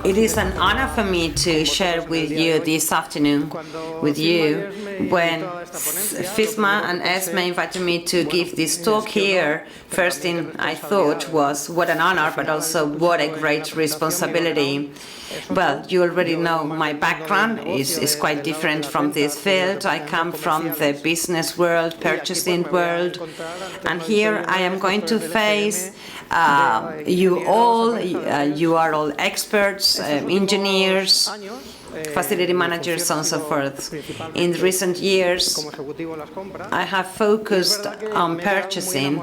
It is an honor for me to share with you this afternoon with you when CIFMers and ESME invited me to give this talk here. First thing I thought was what an honor, but also what a great responsibility. Well, you already know my background is quite different from this field. I come from the business world, purchasing world, and here I am going to face you all. You are all experts, engineers, facility managers, and so forth. In recent years, I have focused on purchasing,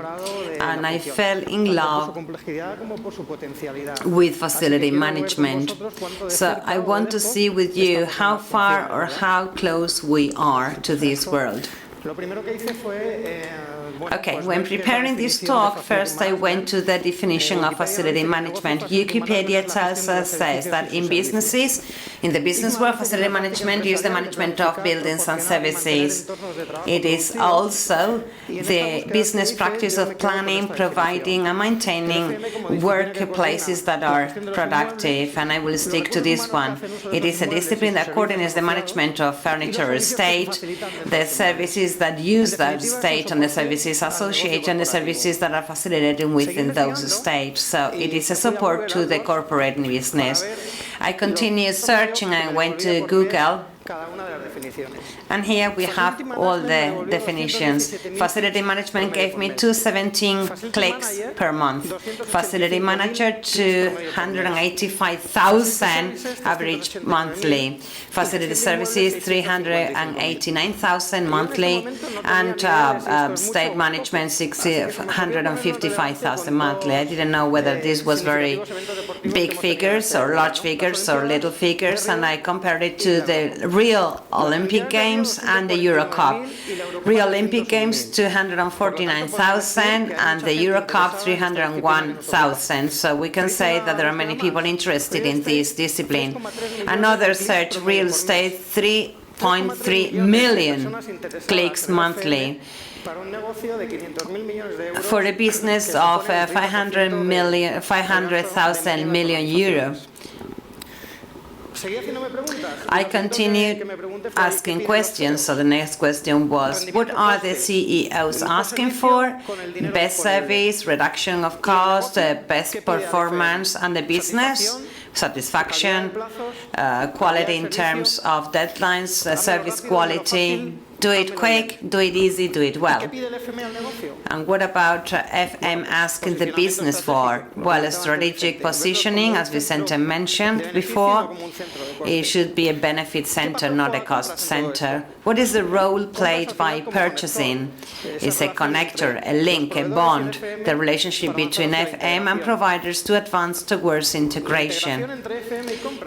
and I fell in love with facility management. So I want to see with you how far or how close we are to this world. Okay, when preparing this talk, first I went to the definition of facility management. Wikipedia tells us that in businesses, in the business world, facility management is the management of buildings and services. It is also the business practice of planning, providing and maintaining workplaces that are productive, and I will stick to this one. It is a discipline that coordinates the management of furniture estate, the services that use that estate, and the services associated, and the services that are facilitated within those estates. So it is a support to the corporate business. I continued searching and went to Google, and here we have all the definitions. Facility management gave me 217 clicks per month. Facility manager, 285,000 average monthly. Facility services, 389,000 monthly, and state management, 655,000 monthly. I didn't know whether this was very big figures or large figures or little figures, and I compared it to the real Olympic Games and the Euro Cup. Real Olympic Games, 249,000, and the Euro Cup, 301,000. So we can say that there are many people interested in this discipline. Another search, real estate, 3.3 million clicks monthly. For a business of 500,000 million euro. I continued asking questions. So the next question was, what are the CEOs asking for? Best service, reduction of cost, best performance, and the business satisfaction, quality in terms of deadlines, service quality. Do it quick, do it easy, do it well. And what about FM asking the business for? Well, a strategic positioning, as Vicente mentioned before. It should be a benefit center, not a cost center. What is the role played by purchasing? It's a connector, a link, a bond, the relationship between FM and providers to advance towards integration.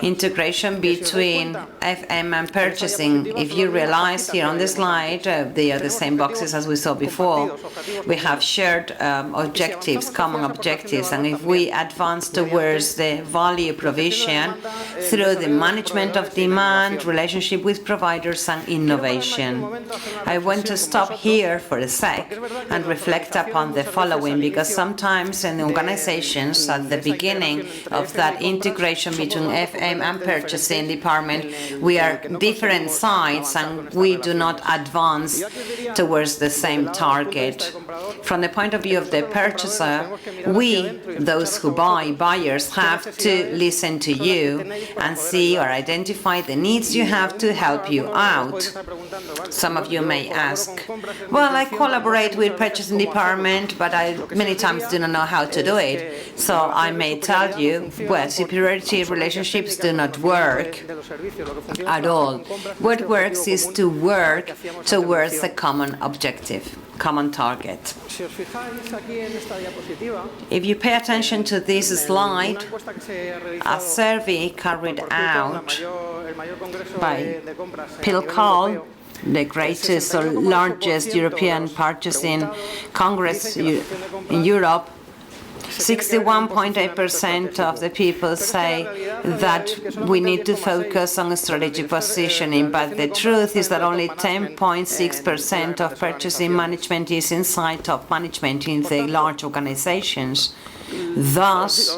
Integration between FM and purchasing. If you realize here on this slide, they are the same boxes as we saw before. We have shared objectives, common objectives, and if we advance towards the value provision through the management of demand, relationship with providers, and innovation. I want to stop here for a sec and reflect upon the following, because sometimes in organizations at the beginning of that integration between FM and purchasing department, we are different sides and we do not advance towards the same target. From the point of view of the purchaser, we, those who buy, buyers, have to listen to you and see or identify the needs you have to help you out. Some of you may ask, well, I collaborate with purchasing department, but I many times do not know how to do it. So I may tell you, well, superiority relationships do not work at all. What works is to work towards a common objective, common target. If you pay attention to this slide, a survey carried out by Pilcall, the greatest or largest European purchasing congress in Europe, 61.8% of the people say that we need to focus on strategic positioning, but the truth is that only 10.6% of purchasing management is inside top management in the large organizations. Thus,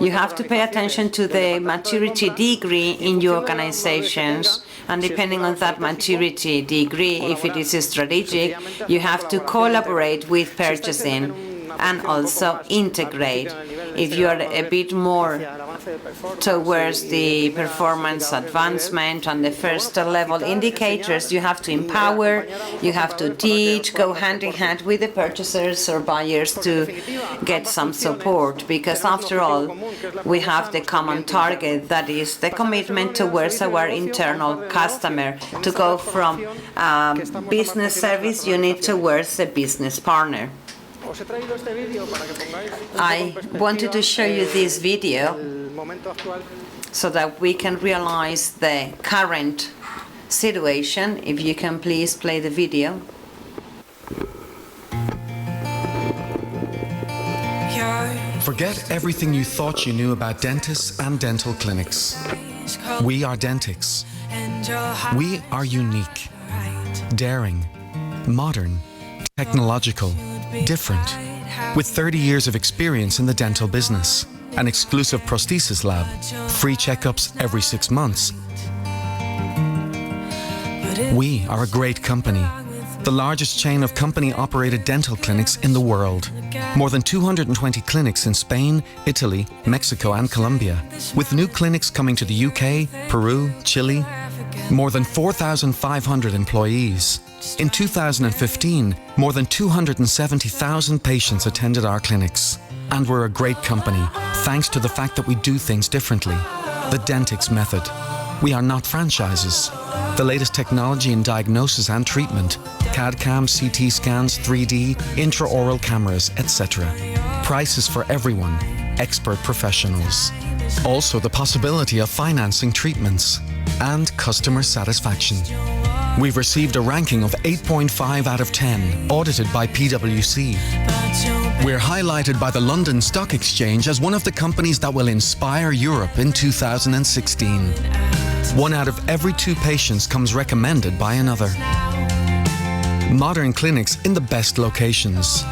you have to pay attention to the maturity degree in your organizations, and depending on that maturity degree, if it is strategic, you have to collaborate with purchasing and also integrate. If you are a bit more towards the performance advancement and the first level indicators, you have to empower, you have to teach, go hand in hand with the purchasers or buyers to get some support, because after all, we have the common target, that is the commitment towards our internal customer, to go from business service unit towards a business partner. I wanted to show you this video so that we can realize the current situation. If you can please play the video. Forget everything you thought you knew about dentists and dental clinics. We are Dentix. We are unique, daring, modern, technological, different, with 30 years of experience in the dental business, an exclusive prosthesis lab, free checkups every 6 months. We are a great company, the largest chain of company-operated dental clinics in the world. More than 220 clinics in Spain, Italy, Mexico and Colombia, with new clinics coming to the UK, Peru, Chile. More than 4,500 employees. In 2015, more than 270,000 patients attended our clinics. And we're a great company, thanks to the fact that we do things differently. The Dentix method. We are not franchises. The latest technology in diagnosis and treatment, CAD/CAM, CT scans, 3D, intraoral cameras, etc. Prices for everyone, expert professionals. Also the possibility of financing treatments and customer satisfaction. We've received a ranking of 8.5 out of 10, audited by PwC. We're highlighted by the London Stock Exchange as one of the companies that will inspire Europe in 2016. 1 out of every 2 patients comes recommended by another. Modern clinics in the best locations.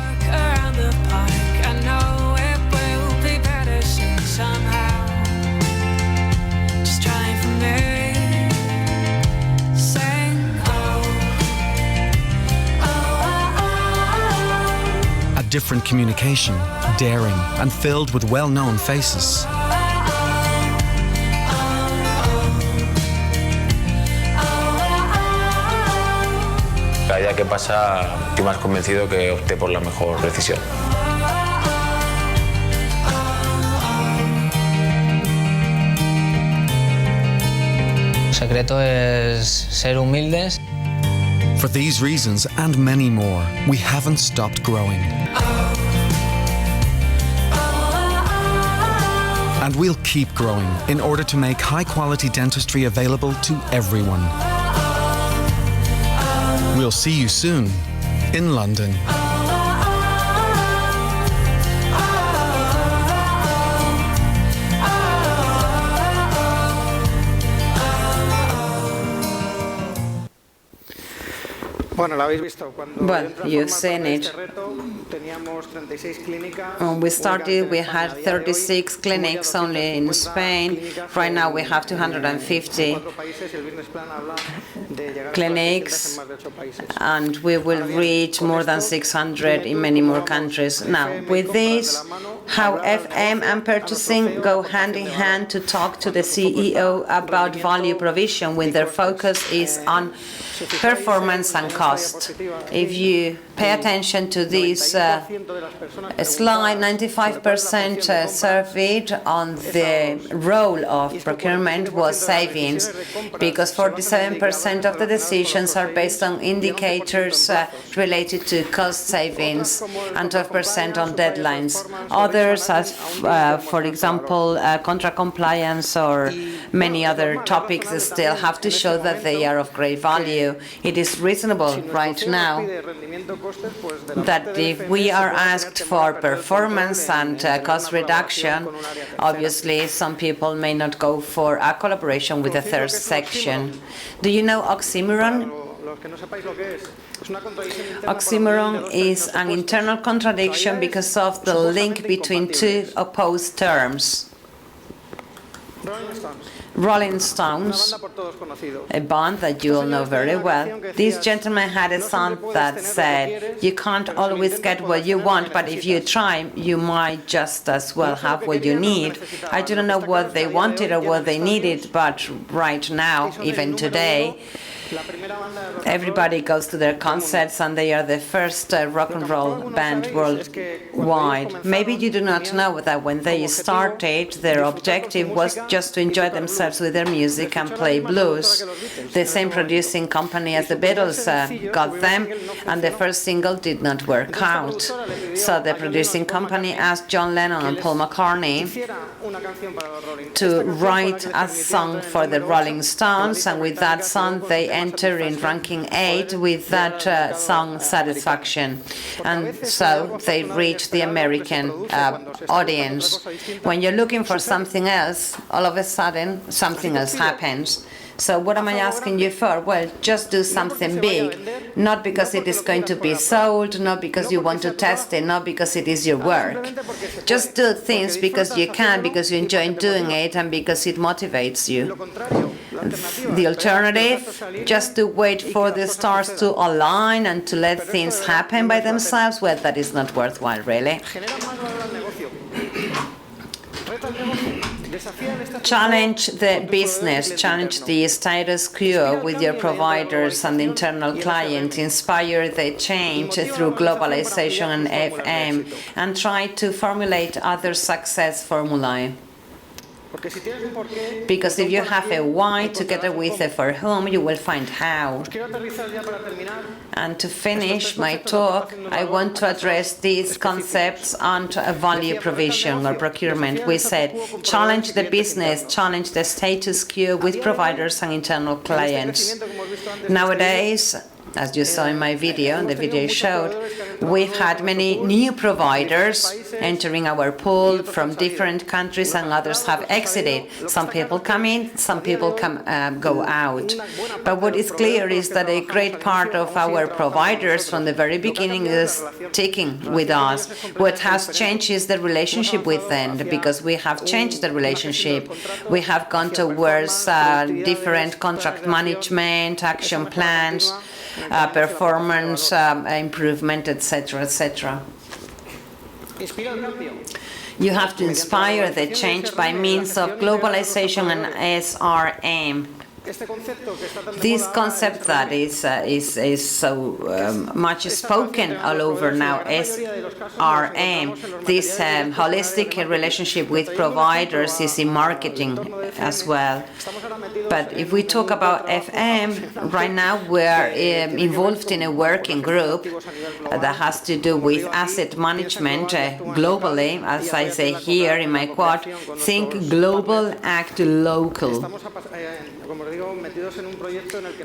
Different communication, daring, and filled with well-known faces. Cada día que pasa, estoy más convencido que opté por la mejor decisión. El secreto es ser humildes. For these reasons and many more, we haven't stopped growing. And we'll keep growing in order to make high-quality dentistry available to everyone. We'll see you soon in London. Well, you've seen it. When we started, we had 36 clinics only in Spain. Right now, we have 250 clinics, and we will reach more than 600 in many more countries. Now, with this, how FM and purchasing go hand in hand to talk to the CEO about value provision when their focus is on performance and cost. If you pay attention to this slide, 95% surveyed on the role of procurement was savings, because 47% of the decisions are based on indicators related to cost savings and 12% on deadlines. Others, as for example, contract compliance or many other topics, still have to show that they are of great value. It is reasonable right now that if we are asked for performance and cost reduction, obviously some people may not go for a collaboration with the third section. Do you know oxymoron? Oxymoron is an internal contradiction because of the link between two opposed terms. Rolling Stones, a band that you all know very well. This gentleman had a song that said, you can't always get what you want, but if you try, you might just as well have what you need. I do not know what they wanted or what they needed, but right now, even today, everybody goes to their concerts and they are the first rock and roll band worldwide. Maybe you do not know that when they started, their objective was just to enjoy themselves with their music and play blues. The same producing company as the Beatles got them, and the first single did not work out. So the producing company asked John Lennon and Paul McCartney to write a song for the Rolling Stones, and with that song they enter in ranking 8 with that song Satisfaction, and so they reach the American audience. When you're looking for something else, all of a sudden something else happens. So what am I asking you for? Well, just do something big, not because it is going to be sold, not because you want to test it, not because it is your work. Just do things because you can, because you enjoy doing it, and because it motivates you. The alternative, just to wait for the stars to align and to let things happen by themselves, well, that is not worthwhile, really. Challenge the business, challenge the status quo with your providers and internal clients, inspire the change through globalization and FM, and try to formulate other success formulae. Because if you have a why together with a for whom, you will find how. And to finish my talk, I want to address these concepts on value provision or procurement. We said, challenge the business, challenge the status quo with providers and internal clients. Nowadays, as you saw in my video, the video showed, we've had many new providers entering our pool from different countries, and others have exited. Some people come in, some people go out. But what is clear is that a great part of our providers from the very beginning is sticking with us. What has changed is the relationship with them, because we have changed the relationship. We have gone towards different contract management, action plans, performance improvement, etc., etc. You have to inspire the change by means of globalization and SRM. This concept that is so much spoken all over now, SRM, this holistic relationship with providers is in marketing as well. But if we talk about FM, right now we're involved in a working group that has to do with asset management globally. As I say here in my quote, think global, act local.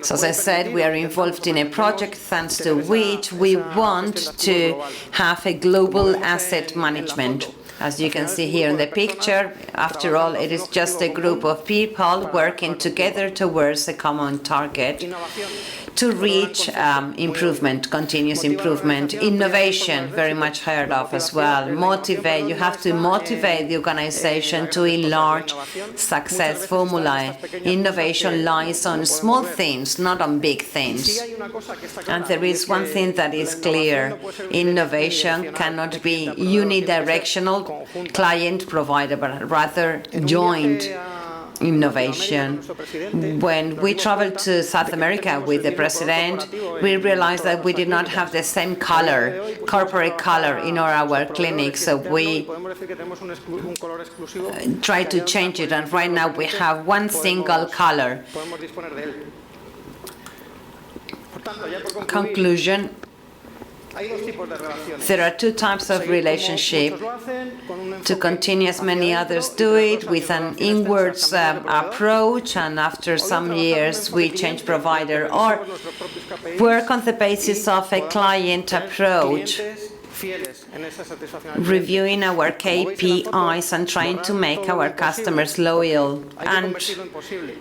So as I said, we are involved in a project thanks to which we want to have a global asset management. As you can see here in the picture, after all, it is just a group of people working together towards a common target to reach improvement, continuous improvement, innovation, very much heard of as well. Motivate, you have to motivate the organization to enlarge success formulae. Innovation lies on small things, not on big things. And there is one thing that is clear. Innovation cannot be unidirectional client-provider, but rather joint innovation. When we traveled to South America with the president, we realized that we did not have the same color, corporate color in our clinics, so we tried to change it, and right now we have one single color. Conclusion. There are two types of relationship. To continue, as many others do it, with an inwards approach, and after some years we change provider, or work on the basis of a client approach, reviewing our KPIs and trying to make our customers loyal and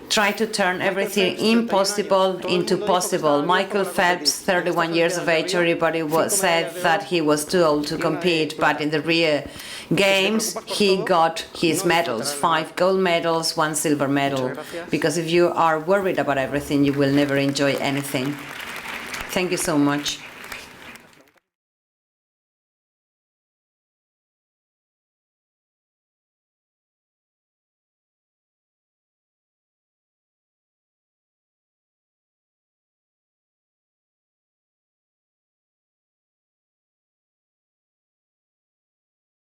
try to turn everything impossible into possible. Michael Phelps, 31 years of age, everybody said that he was too old to compete, but in the Rio Games he got his medals, 5 gold medals, 1 silver medal, because if you are worried about everything, you will never enjoy anything. Thank you so much.